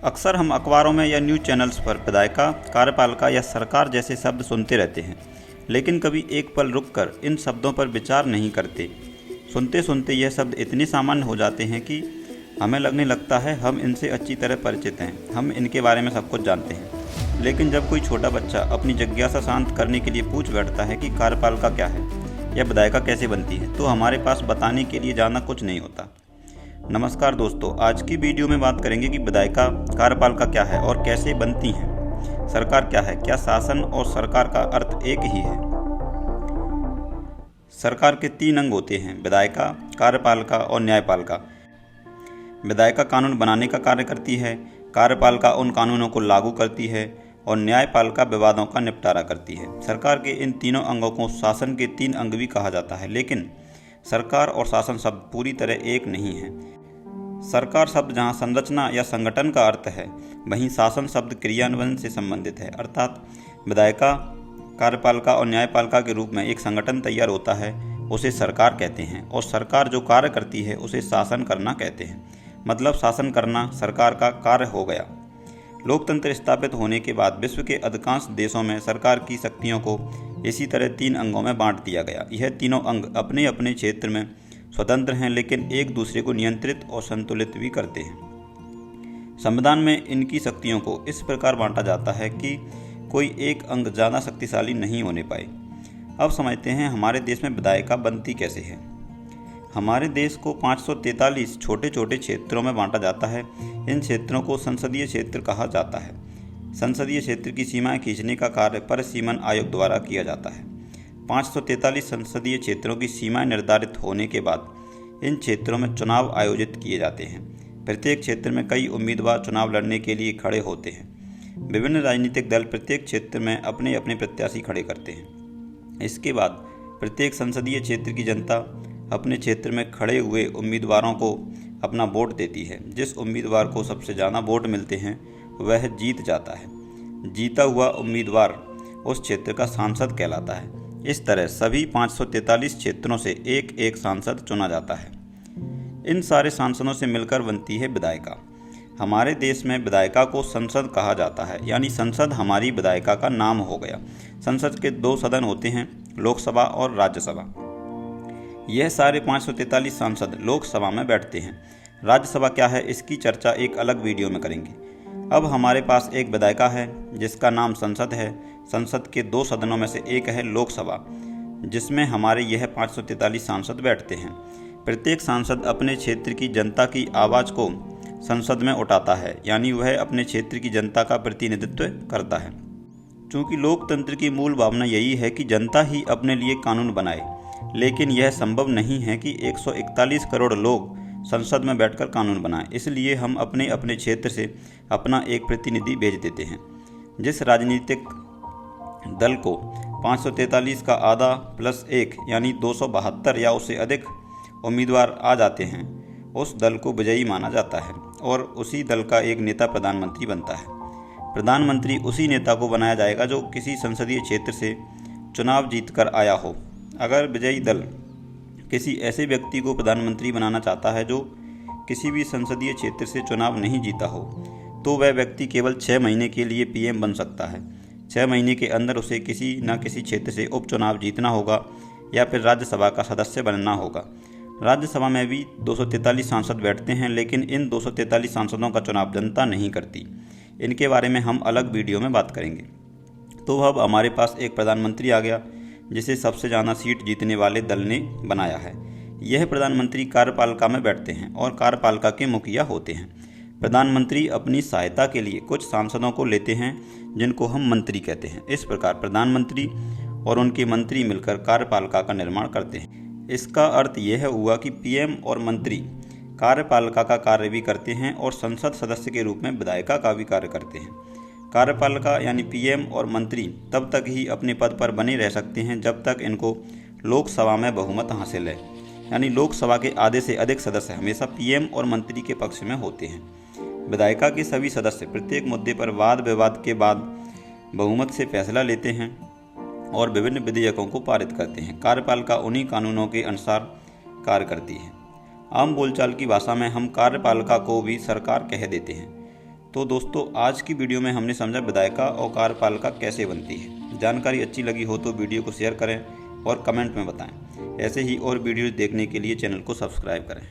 अक्सर हम अखबारों में या न्यूज़ चैनल्स पर विधायिका, कार्यपालिका या सरकार जैसे शब्द सुनते रहते हैं, लेकिन कभी एक पल रुककर इन शब्दों पर विचार नहीं करते। सुनते सुनते यह शब्द इतने सामान्य हो जाते हैं कि हमें लगने लगता है हम इनसे अच्छी तरह परिचित हैं, हम इनके बारे में सब कुछ जानते हैं। लेकिन जब कोई छोटा बच्चा अपनी जिज्ञासा शांत करने के लिए पूछ बैठता है कि कार्यपालिका क्या है या विधायिका कैसे बनती है, तो हमारे पास बताने के लिए ज़्यादा कुछ नहीं होता। नमस्कार दोस्तों, आज की वीडियो में बात करेंगे कि विधायिका, कार्यपालिका क्या है और कैसे बनती हैं। सरकार क्या है, क्या शासन और सरकार का अर्थ एक ही है। सरकार के 3 अंग होते हैं: विधायिका, कार्यपालिका और न्यायपालिका। विधायिका कानून बनाने का कार्य करती है, कार्यपालिका उन कानूनों को लागू करती है और न्यायपालिका विवादों का निपटारा करती है। सरकार के इन तीनों अंगों को शासन के 3 अंग भी कहा जाता है, लेकिन सरकार और शासन शब्द पूरी तरह एक नहीं है। सरकार शब्द जहां संरचना या संगठन का अर्थ है, वहीं शासन शब्द क्रियान्वयन से संबंधित है। अर्थात विधायिका, कार्यपालिका और न्यायपालिका के रूप में एक संगठन तैयार होता है, उसे सरकार कहते हैं, और सरकार जो कार्य करती है उसे शासन करना कहते हैं। मतलब शासन करना सरकार का कार्य हो गया। लोकतंत्र स्थापित होने के बाद विश्व के अधिकांश देशों में सरकार की शक्तियों को इसी तरह 3 अंगों में बांट दिया गया। यह तीनों अंग अपने अपने क्षेत्र में स्वतंत्र हैं, लेकिन एक दूसरे को नियंत्रित और संतुलित भी करते हैं। संविधान में इनकी शक्तियों को इस प्रकार बांटा जाता है कि कोई एक अंग ज़्यादा शक्तिशाली नहीं होने पाए। अब समझते हैं हमारे देश में विधायिका बनती कैसे है। हमारे देश को 543 छोटे छोटे क्षेत्रों में बांटा जाता है। इन क्षेत्रों को संसदीय क्षेत्र कहा जाता है। संसदीय क्षेत्र की सीमाएं खींचने का कार्य परिसीमन आयोग द्वारा किया जाता है। 543 संसदीय क्षेत्रों की सीमाएं निर्धारित होने के बाद इन क्षेत्रों में चुनाव आयोजित किए जाते हैं। प्रत्येक क्षेत्र में कई उम्मीदवार चुनाव लड़ने के लिए खड़े होते हैं। विभिन्न राजनीतिक दल प्रत्येक क्षेत्र में अपने अपने प्रत्याशी खड़े करते हैं। इसके बाद प्रत्येक संसदीय क्षेत्र की जनता अपने क्षेत्र में खड़े हुए उम्मीदवारों को अपना वोट देती है। जिस उम्मीदवार को सबसे ज़्यादा वोट मिलते हैं वह जीत जाता है। जीता हुआ उम्मीदवार उस क्षेत्र का सांसद कहलाता है। इस तरह सभी 543 क्षेत्रों से एक एक सांसद चुना जाता है। इन सारे सांसदों से मिलकर बनती है विधायिका। हमारे देश में विधायिका को संसद कहा जाता है, यानी संसद हमारी विधायिका का नाम हो गया। संसद के 2 सदन होते हैं, लोकसभा और राज्यसभा। यह सारे 543 सांसद लोकसभा में बैठते हैं। राज्यसभा क्या है, इसकी चर्चा एक अलग वीडियो में करेंगे। अब हमारे पास एक विधायिका है जिसका नाम संसद है। संसद के 2 सदनों में से एक है लोकसभा, जिसमें हमारे यह 543 सांसद बैठते हैं। प्रत्येक सांसद अपने क्षेत्र की जनता की आवाज़ को संसद में उठाता है, यानी वह अपने क्षेत्र की जनता का प्रतिनिधित्व करता है। चूँकि लोकतंत्र की मूल भावना यही है कि जनता ही अपने लिए कानून बनाए, लेकिन यह संभव नहीं है कि 141 करोड़ लोग संसद में बैठकर कानून बनाएं। इसलिए हम अपने अपने क्षेत्र से अपना एक प्रतिनिधि भेज देते हैं। जिस राजनीतिक दल को 543 का आधा प्लस 1 यानी 272 या उससे अधिक उम्मीदवार आ जाते हैं, उस दल को विजयी माना जाता है और उसी दल का एक नेता प्रधानमंत्री बनता है। प्रधानमंत्री उसी नेता को बनाया जाएगा जो किसी संसदीय क्षेत्र से चुनाव जीतकर आया हो। अगर विजयी दल किसी ऐसे व्यक्ति को प्रधानमंत्री बनाना चाहता है जो किसी भी संसदीय क्षेत्र से चुनाव नहीं जीता हो, तो वह व्यक्ति केवल 6 महीने के लिए पीएम बन सकता है। 6 महीने के अंदर उसे किसी न किसी क्षेत्र से उपचुनाव जीतना होगा या फिर राज्यसभा का सदस्य बनना होगा। राज्यसभा में भी 243 सांसद बैठते हैं, लेकिन इन 243 सांसदों का चुनाव जनता नहीं करती। इनके बारे में हम अलग वीडियो में बात करेंगे। तो अब हमारे पास एक प्रधानमंत्री आ गया जिसे सबसे ज़्यादा सीट जीतने वाले दल ने बनाया है। यह प्रधानमंत्री कार्यपालिका में बैठते हैं और कार्यपालिका के मुखिया होते हैं। प्रधानमंत्री अपनी सहायता के लिए कुछ सांसदों को लेते हैं जिनको हम मंत्री कहते हैं। इस प्रकार प्रधानमंत्री और उनके मंत्री मिलकर कार्यपालिका का निर्माण करते हैं। इसका अर्थ यह हुआ कि पीएम और मंत्री कार्यपालिका का कार्य भी करते हैं और संसद सदस्य के रूप में विधायिका का भी कार्य करते हैं। कार्यपालिका यानी पीएम और मंत्री तब तक ही अपने पद पर बने रह सकते हैं जब तक इनको लोकसभा में बहुमत हासिल है, यानी लोकसभा के आधे से अधिक सदस्य हमेशा पीएम और मंत्री के पक्ष में होते हैं। विधायिका के सभी सदस्य प्रत्येक मुद्दे पर वाद विवाद के बाद बहुमत से फैसला लेते हैं और विभिन्न विधेयकों को पारित करते हैं। कार्यपालिका उन्हीं कानूनों के अनुसार कार्य करती है। आम बोलचाल की भाषा में हम कार्यपालिका को भी सरकार कह देते हैं। तो दोस्तों आज की वीडियो में हमने समझा विधायिका और कार्यपालिका कैसे बनती है। जानकारी अच्छी लगी हो तो वीडियो को शेयर करें और कमेंट में बताएं। ऐसे ही और वीडियो देखने के लिए चैनल को सब्सक्राइब करें।